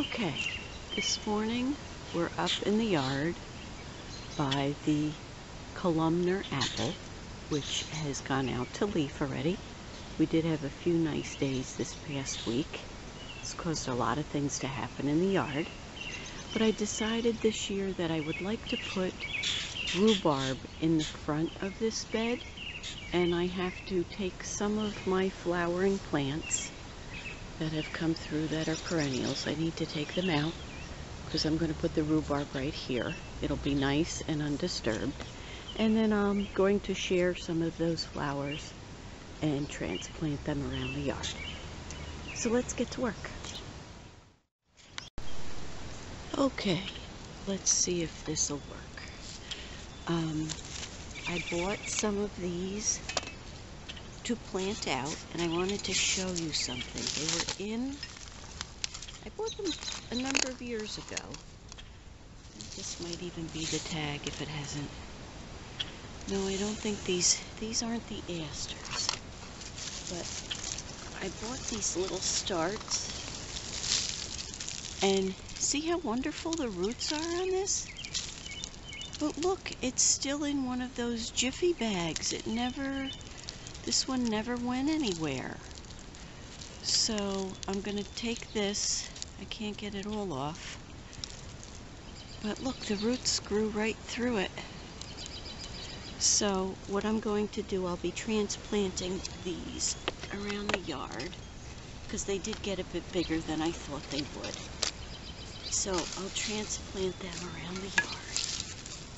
Okay, this morning we're up in the yard by the columnar apple, which has gone out to leaf already. We did have a few nice days this past week. It's caused a lot of things to happen in the yard. But I decided this year that I would like to put rhubarb in the front of this bed, and I have to take some of my flowering plants that have come through that are perennials. I need to take them out because I'm going to put the rhubarb right here. It'll be nice and undisturbed. And then I'm going to share some of those flowers and transplant them around the yard. So let's get to work. Okay, let's see if this will work. I bought some of these to plant out, and I wanted to show you something. They were I bought them a number of years ago. This might even be the tag if it hasn't. No, I don't think these aren't the asters. But I bought these little starts, and see how wonderful the roots are on this? But look, it's still in one of those Jiffy bags. This one never went anywhere. So I'm going to take this. I can't get it all off. But look, the roots grew right through it. So what I'm going to do, I'll be transplanting these around the yard because they did get a bit bigger than I thought they would. So I'll transplant them around the yard.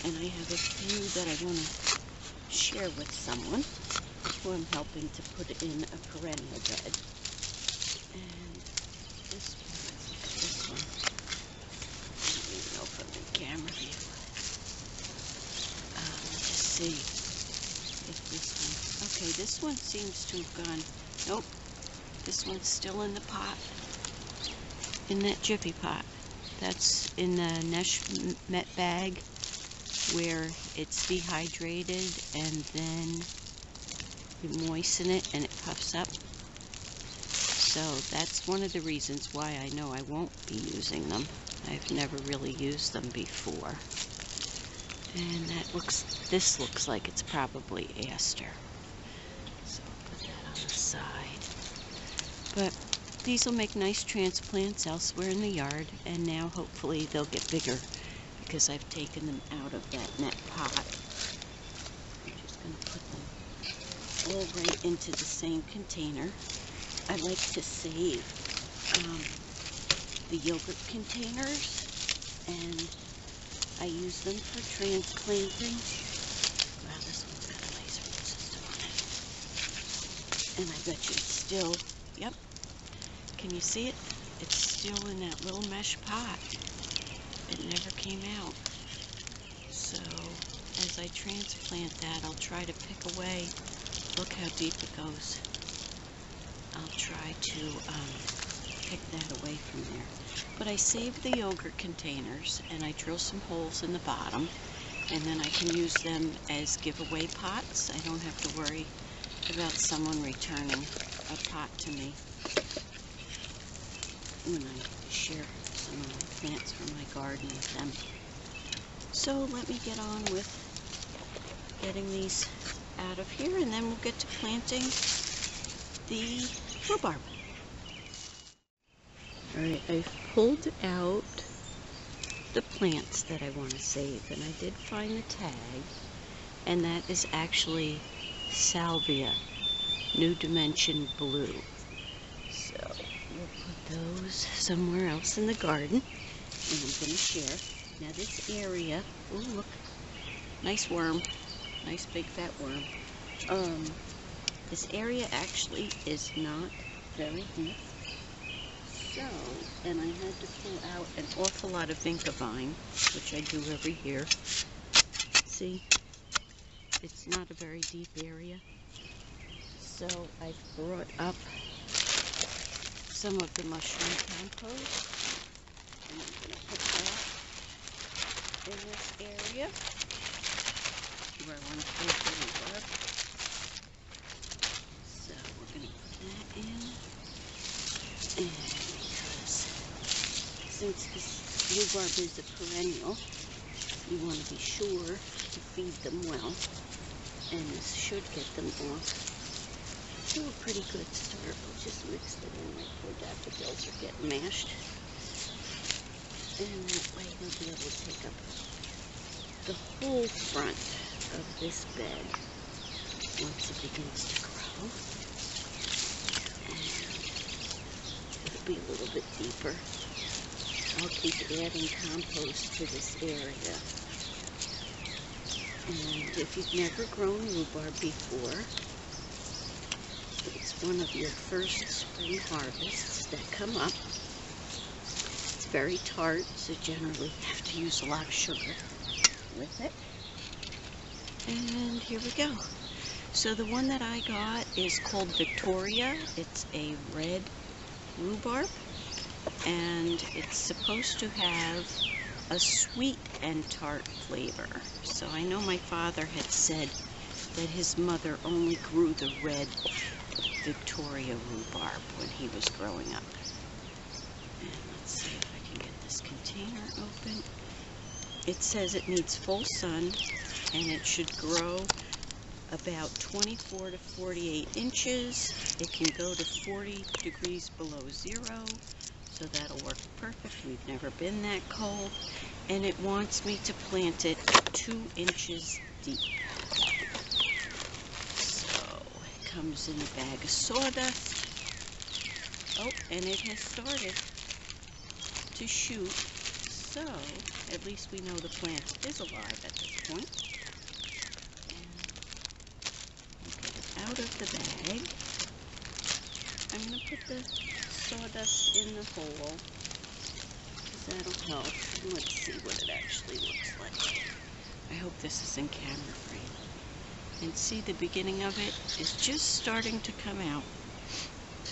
And I have a few that I want to share with someone who I'm helping to put in a perennial bed. And this one, I don't even know if I'm in camera view. Let's just see if this one, okay, this one seems to have gone, nope, this one's still in the pot, in that Jiffy pot. That's in the Nesh Met bag where it's dehydrated and then you moisten it and it puffs up. So that's one of the reasons why I know I won't be using them. I've never really used them before. And this looks like it's probably aster. So I'll put that on the side. But these will make nice transplants elsewhere in the yard, and now hopefully they'll get bigger because I've taken them out of that net pot. I'm just going to put them all right into the same container. I like to save the yogurt containers, and I use them for transplanting. Wow, this one's got a nice root system on it. And I bet you it's still, yep, can you see it? It's still in that little mesh pot. It never came out. So as I transplant that, I'll try to pick away. Look how deep it goes. I'll try to pick that away from there. But I saved the yogurt containers, and I drill some holes in the bottom, and then I can use them as giveaway pots. I don't have to worry about someone returning a pot to me when I share some of my plants from my garden with them. So let me get on with getting these out of here, and then we'll get to planting the rhubarb. Alright, I've pulled out the plants that I want to save, and I did find the tag, and that is actually Salvia, New Dimension Blue. So we'll put those somewhere else in the garden, and I'm going to share. Now this area, oh look, nice worm, nice big fat worm. This area actually is not very deep. So, and I had to pull out an awful lot of Vinca vine, which I do every year. See, it's not a very deep area. So I brought up some of the mushroom compost, and I'm going to put that in this area where I want to put the rhubarb. So we're going to put that in, and because since this rhubarb is a perennial, you want to be sure to feed them well, and this should get them off to a pretty good start. We'll just mix them in. My poor daffodils are getting mashed. And that way we'll be able to take up the whole front of this bed once it begins to grow. And it'll be a little bit deeper. I'll keep adding compost to this area. And if you've never grown rhubarb before, it's one of your first spring harvests that come up. It's very tart, so generally you have to use a lot of sugar with it. And here we go. So the one that I got is called Victoria. It's a red rhubarb, and it's supposed to have a sweet and tart flavor. So I know my father had said that his mother only grew the red Victoria rhubarb when he was growing up. And let's see if I can get this container open. It says it needs full sun, and it should grow about 24 to 48 inches. It can go to 40 degrees below zero, so that'll work perfect. We've never been that cold. And it wants me to plant it 2 inches deep. Comes in a bag of sawdust. Oh, and it has started to shoot, so at least we know the plant is alive at this point. And get it out of the bag. I'm going to put the sawdust in the hole, because that'll help. And let's see what it actually looks like. I hope this is in camera frame. And see, the beginning of it is just starting to come out,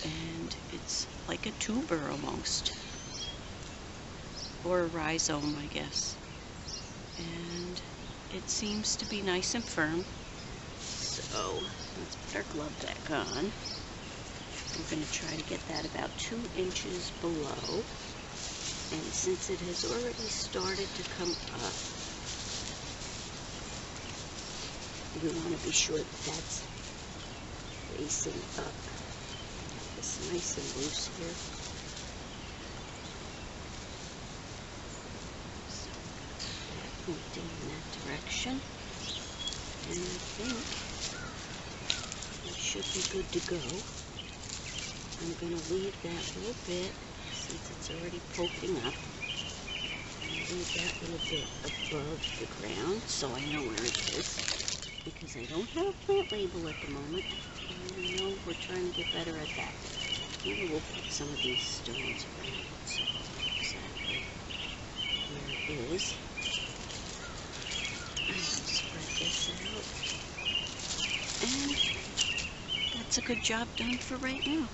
and it's like a tuber almost, or a rhizome, I guess. And it seems to be nice and firm. So let's put our glove back on. We're going to try to get that about 2 inches below, and since it has already started to come up, we want to be sure that that's facing up. It's nice and loose here. So that pointing in that direction. And I think it should be good to go. I'm going to leave that little bit, since it's already poking up. Leave that little bit above the ground so I know where it is, because I don't have a plant label at the moment, and I know we're trying to get better at that. Maybe we'll put some of these stones around so I'll know exactly where it is. And spread this out. And that's a good job done for right now.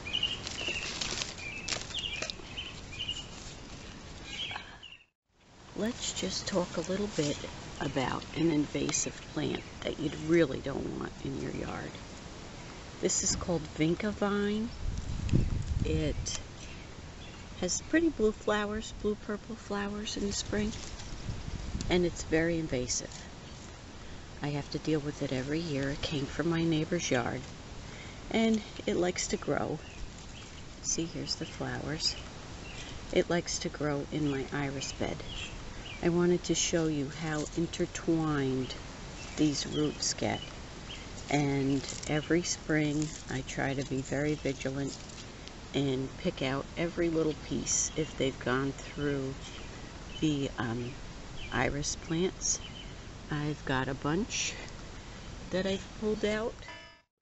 Let's just talk a little bit about an invasive plant that you really don't want in your yard. This is called Vinca vine. It has pretty blue flowers, blue-purple flowers in the spring, and it's very invasive. I have to deal with it every year. It came from my neighbor's yard, and it likes to grow. See, here's the flowers. It likes to grow in my iris bed. I wanted to show you how intertwined these roots get, and every spring I try to be very vigilant and pick out every little piece if they've gone through the iris plants. I've got a bunch that I've pulled out.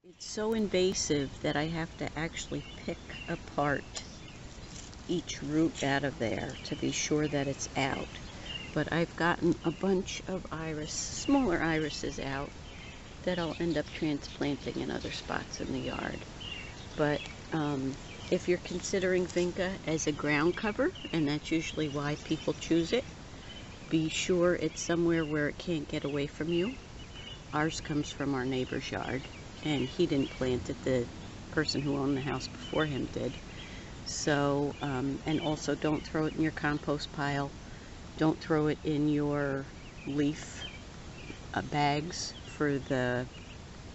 It's so invasive that I have to actually pick apart each root out of there to be sure that it's out. But I've gotten a bunch of smaller irises out that I'll end up transplanting in other spots in the yard. But if you're considering Vinca as a ground cover, and that's usually why people choose it, be sure it's somewhere where it can't get away from you. Ours comes from our neighbor's yard, and he didn't plant it. The person who owned the house before him did. So, and also don't throw it in your compost pile. Don't throw it in your leaf bags for the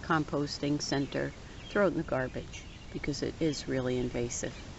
composting center. Throw it in the garbage because it is really invasive.